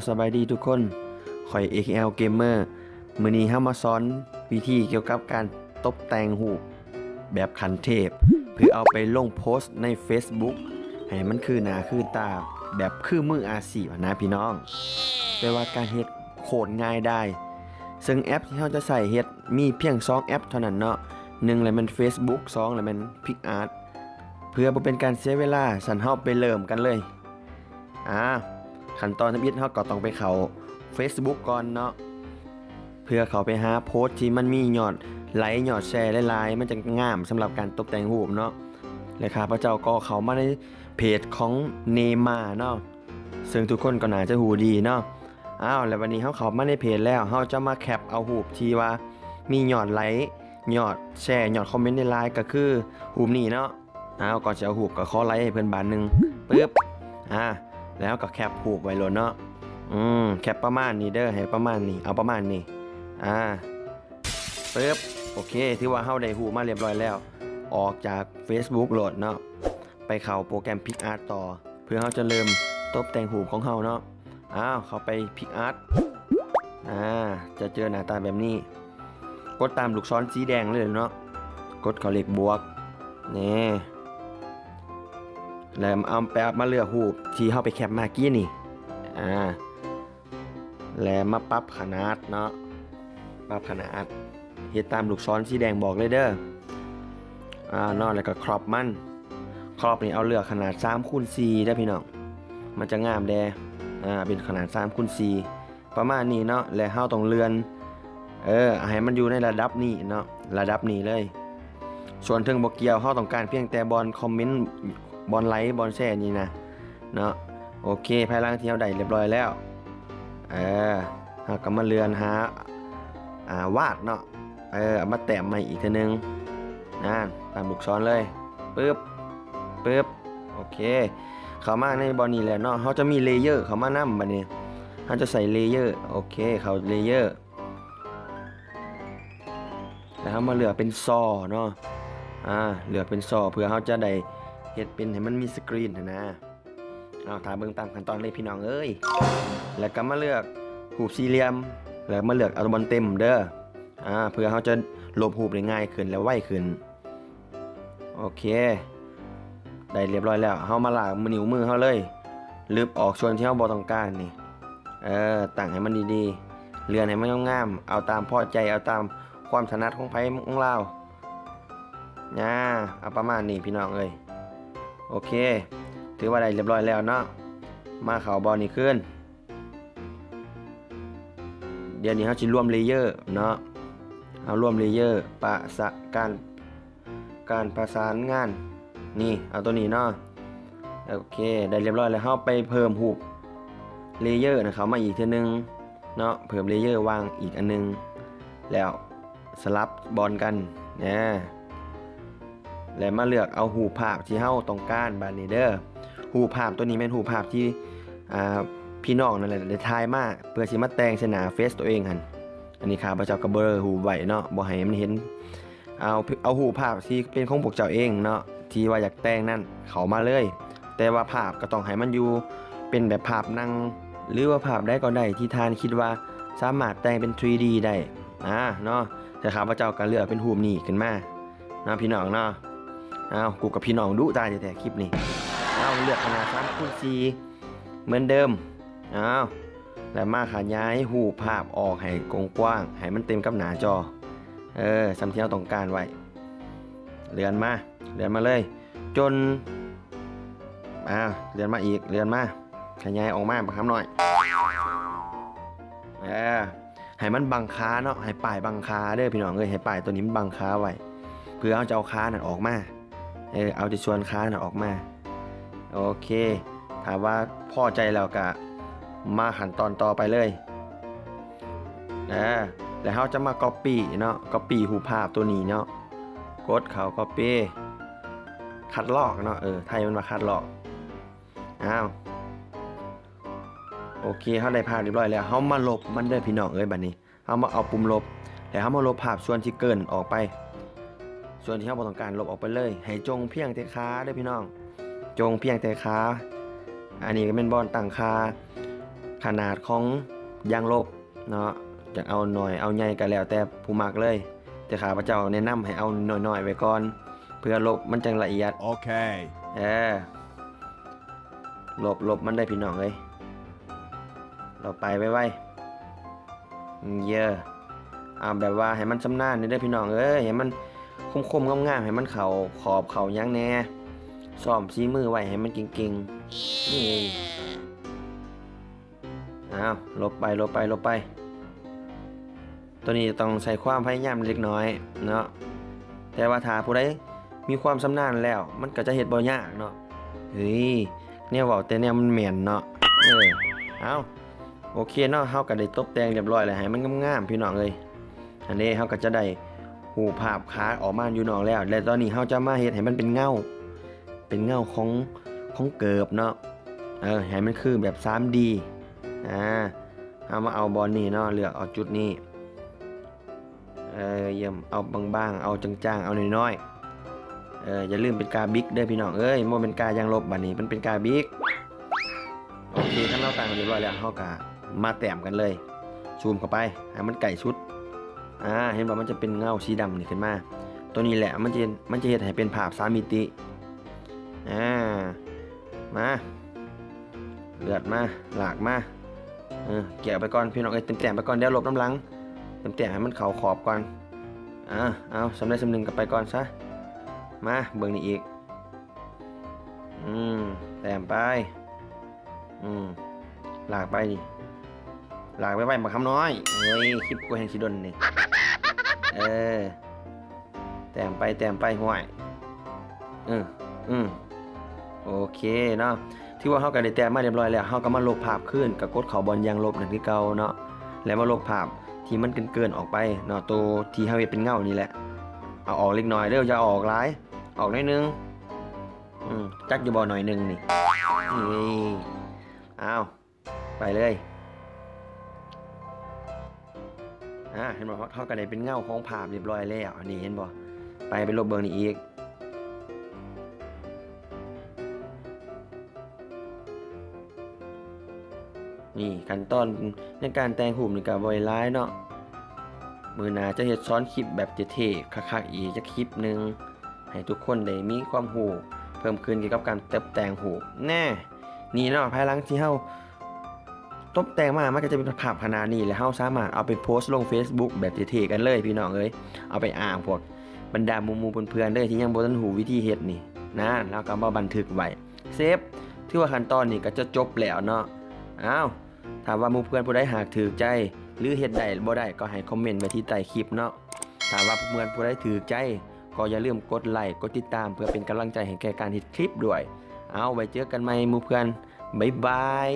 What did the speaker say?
สบายดีทุกคนข่อย AKL Gamer มื้อนี้เฮามาสอนวิธีเกี่ยวกับการตกแต่งรูปแบบขั้นเทพเพื่อเอาไปลงโพสต์ใน Facebook ให้มันคือหน้าคือตาแบบคือมืออาชีพนะพี่น้องแต่ว่าการเฮ็ดโคตรง่ายได้ซึ่งแอปที่เฮาจะใส่เฮ็ดมีเพียง2แอปเท่านั้นเนาะ1เลยมัน Facebook 2เลยมัน PicArt เพื่อบ่เป็นการเสียเวลาสันเฮาไปเริ่มกันเลยขั้นตอนทำอิฐเฮาก็ต้องไปเข้า Facebook ก่อนเนาะเพื่อเขาไปหาโพสต์ที่มันมียอดไลค์ยอดแชร์หลายๆมันจะงามสำหรับการตกแต่งรูปเนาะและข้าพเจ้าก็เข้ามาในเพจของเนม่าเนาะซึ่งทุกคนก็น่าจะหูดีเนาะแล้ววันนี้เฮาเข้ามาในเพจแล้วเฮาจะมาแคปเอารูปที่ว่ามียอดไลค์ยอดแชร์ยอดคอมเมนต์ในไลน์ก็คือรูปนี้เนาะก่อนจะเอารูปก็ขอไลค์ให้เพิ่นบาทนึงปึ๊บแล้วก็แคปรูปไว้โลดเนาะแคปประมาณนี้เด้อให้ประมาณนี้เอาประมาณนี้ปึ๊บโอเคที่ว่าเฮาได้รูปมาเรียบร้อยแล้วออกจาก Facebook โหลดเนาะไปเข้าโปรแกรม PicArt ต่อเพื่อเฮาจะเริ่มตกแต่งรูปของเฮาเนาะเข้าไป PicArt จะเจอหน้าตาแบบนี้กดตามลูกศรสีแดงเลยเนาะกดเข้าเลขบวกนี่แล้วเอาไปมาเลือกรูปที่เฮาไปแคปมากี้นี่แล้วมาปรับขนาดเนาะปรับขนาดเฮ็ดตามลูกศรสีแดงบอกเลยเด้อนอกแล้วก็ครอปมันครอปนี่เอาเลือกขนาด3x4ได้พี่น้องมันจะงามแดเป็นขนาด3x4ประมาณนี้เนาะแล้วเฮาต้องเลื่อนให้มันอยู่ในระดับนี้เนาะระดับนี้เลยส่วนถึงบ่เกี่ยวเฮาต้องการเพียงแต่บอลคอมเมนต์บอลไลค์บอลแชร์นี่นะเนาะโอเคภายหลังที่เฮาได้เรียบร้อยแล้วเฮาก็มาเลื่อนหาวาดเนาะเอามาแต้มใหม่อีกทีนึงตามลูกศรเลยปึ๊บโอเคเข้ามาในบอลนี้แล้วเนาะเฮาจะมีเลเยอร์เข้ามานำบัดนี้เฮาจะใส่เลเยอร์โอเคเข้าเลเยอร์แล้วเฮามาเลือกเป็นซอเนาะเลือกเป็นซอเพื่อเฮาจะได้เฮ็ดเป็นให้มันมีสกรีนนะถ้าเบิ่งตามขั้นตอนเลยพี่น้องเอ้ยแล้วก็มาเลือกรูปสี่เหลี่ยมแล้วมาเลือกเอาบอลเต็มเด้อเพื่อเฮาจะลบรูปได้ง่ายขึ้นและไวขึ้นโอเคได้เรียบร้อยแล้วเฮามาลากนิ้วมือเฮาเลยลึบออกส่วนที่เฮาบ่ต้องการนี่ตั้งให้มันดีๆเลื่อนให้มันงามๆเอาตามพอใจเอาตามความถนัดของไผของเราเอาประมาณนี้พี่น้องเอ้ยโอเคถือว่าได้เรียบร้อยแล้วเนาะมาเข้าบอลนี่ขึ้นเดี๋ยวนี้เฮาสิรวมเลเยอร์เนาะเอารวมเลเยอร์การประสานงานนี่เอาตัวนี้เนาะโอเคได้เรียบร้อยแล้วเฮาไปเพิ่มรูปเลเยอร์นะครับมาอีกทีนึงเนาะเพิ่มเลเยอร์วางอีกอันนึงแล้วสลับบอลกันแล้วมาเลือกเอารูปภาพที่เฮาต้องการบัดนี้เด้อรูปภาพตัวนี้เป็นรูปภาพที่พี่น้องนั่นแหละได้ถ่ายมาเพื่อสิมาแต่งใส่หน้าเฟซตัวเองหั่นอันนี้ข้าพเจ้าก็เบลอรูปไว้เนาะบ่ให้มันเห็นเอารูปภาพที่เป็นของพวกเจ้าเองเนาะที่ว่าอยากแต่งนั่นเข้ามาเลยแต่ว่าภาพก็ต้องให้มันอยู่เป็นแบบภาพนั่งหรือว่าภาพใดก็ได้ที่ท่านคิดว่าสามารถแต่งเป็น 3D ได้เนาะแต่ข้าพเจ้าก็เลือกเป็นรูปนี้ขึ้นมาเนาะพี่น้องเนาะกูกับพี่น้องดุตายแต่คลิปนี้เลือกขนาด3x4เหมือนเดิมแล้วมาขยายรูปภาพออกให้กว้างๆให้มันเต็มกับหน้าจอสำที่เราต้องการไว้เลื่อนมาเลยจนเลื่อนมาอีกเลื่อนมาขยายออกมาคำหน่อยให้มันบังค้าเนาะให้ป้ายบังค้าเด้อพี่น้องให้ป้ายตัวนี้มันบังค้าไว้เพื่อเอาจะเอาค้านั่นออกมาเอาจะส่วนค้านั่นออกมาโอเคถามว่าพอใจแล้วก็มาขั้นตอนต่อไปเลยแล้วเราจะมา copy เนาะ copy รูปภาพตัวนี้เนาะกดเข้า copy คัดลอกเนาะไทยมันมาคัดลอกโอเคเราได้ภาพเรียบร้อยแล้วเรามาลบมันได้พี่น้องบัดนี้เรามาเอาปุ่มลบแล้วเรามาลบภาพส่วนที่เกินออกไปส่วนที่เราบ่ต้องการลบออกไปเลยให้จงเพียงแต่ขาเด้อพี่น้องจงเพียงแต่ขาอันนี้ก็เป็นบอลตั้งค่า ขนาดของยางลบเนาะอยากเอาหน่อยเอาใหญ่ก็แล้วแต่ผู้มักเลยแต่ข้าพเจ้าแนะนำให้เอาหน่อยๆไว้ก่อนเพื่อลบมันจังละเอียดโอเคลบมันได้พี่น้องเลยเราไปไว้เยอะแบบว่าให้มันชำนาญนี่ได้พี่น้องให้มันคมๆงามๆให้มันเข่าขอบเข่ายั้งแน่ซ้อมชี้มือไว้ให้มันเก่งๆนี่ลบไปตัวนี้ต้องใส่ความพยายามเล็กน้อยเนาะแต่ว่าถ้าผู้ใดมีความชำนาญแล้วมันก็จะเฮ็ดบ่ยากเนาะเฮ้ยเนี่ยเว้าแต่เนี่ยมันแม่นเนาะโอเคเนาะเฮาก็ได้ตบแต่งเรียบร้อยแล้วให้มันงามๆพี่น้องเอ้ยอันนี้เฮาก็จะได้หูภาพขาออกมาอยู่นอกแล้วและตอนนี้เฮาจะมาเฮ็ดให้มันเป็นเงาของเกิบเนาะให้มันคือแบบ 3D เอามาเอาบอลนี่เนาะเลือกเอาจุดนี้เยี่ยมเอาบางๆเอาจางๆเอาน้อยๆอย่าลืมเป็นกาบิ๊กเด้อพี่น้องบ่เป็นกายางลบบัดนี้มันเป็นกาบิ๊กโอเคขั้นเราต่างกันเรียบร้อยแล้วเฮาก็มาแต้มกันเลยซูมเข้าไปให้มันไก่ชุดเห็นว่ามันจะเป็นเงาสีดำนี่ขึ้นมาตัวนี้แหละมันจะเฮ็ดให้เป็นภาพ3มิติมาเลือดมาหลากมาเกี่ยวไปก่อนพี่น้องเต็มไปก่อนเดี๋ยวลบน้ำลังเต็มให้มันเข่าขอบก่อนเอาสำเร็จสำนึงกับไปก่อนซะมาเบิ่งนี่อีกแต้มไปหลากไปดิหลากไปบักคำน้อยคลิปกูแห่งสิดนนี่แต้มไปห่วยโอเคเนาะที่ว่าเฮาก็ได้แต้มมาเรียบร้อยแล้วเฮาก็มาลบภาพขึ้นกับกดเข้าบอลยางลบนั่นคือเก่าเนาะแล้วมาลบภาพที่มันเกินออกไปเนาะตัวที่เฮาเฮ็ดเป็นเงานี่แหละเอาออกเล็กน้อยเด้ออย่าออกหลายออกน้อยนึงจักอยู่บ่หน่อยนึงนี่ไปเลยเห็นบ่เฮาก็ได้เป็นเงาของภาพเรียบร้อยแล้วนี่เห็นบ่ไปลบเบิ่งนี่อีกนี่ขั้นตอนในการแต่งรูปนี่ก็บ่ได้หลายเนาะมื้อหน้าจะเฮ็ดซ้อนคลิปแบบเท่ๆคักๆอีกจักคลิปนึงให้ทุกคนได้มีความรู้เพิ่มขึ้นเกี่ยวกับการตกแต่งรูปนี่เนาะภายหลังที่เฮาตกแต่งมามันก็จะเป็นภาพขนาดนี้แล้วเฮาสามารถเอาไปโพสต์ลง Facebook แบบเท่ๆกันเลยพี่น้องเอาไปอ้างพวกบรรดาหมู่ๆเพื่อนๆที่ยังบ่ทันรู้วิธีเฮ็ดนี่นะแล้วก็มาบันทึกไว้เซฟถือว่าขั้นตอนนี้ก็จะจบแล้วเนาะถ้าว่าหมู่เพื่อนผู้ใดหากถูกใจหรือเฮ็ดได้บ่ได้ก็ให้คอมเมนต์ไว้ที่ใต้คลิปเนาะถ้าว่าเพื่อนผู้ใดถูกใจก็อย่าลืมกดไลค์กดติดตามเพื่อเป็นกำลังใจให้แก่การเฮ็ดคลิปด้วยไว้เจอกันใหม่หมู่เพื่อนบ๊ายบาย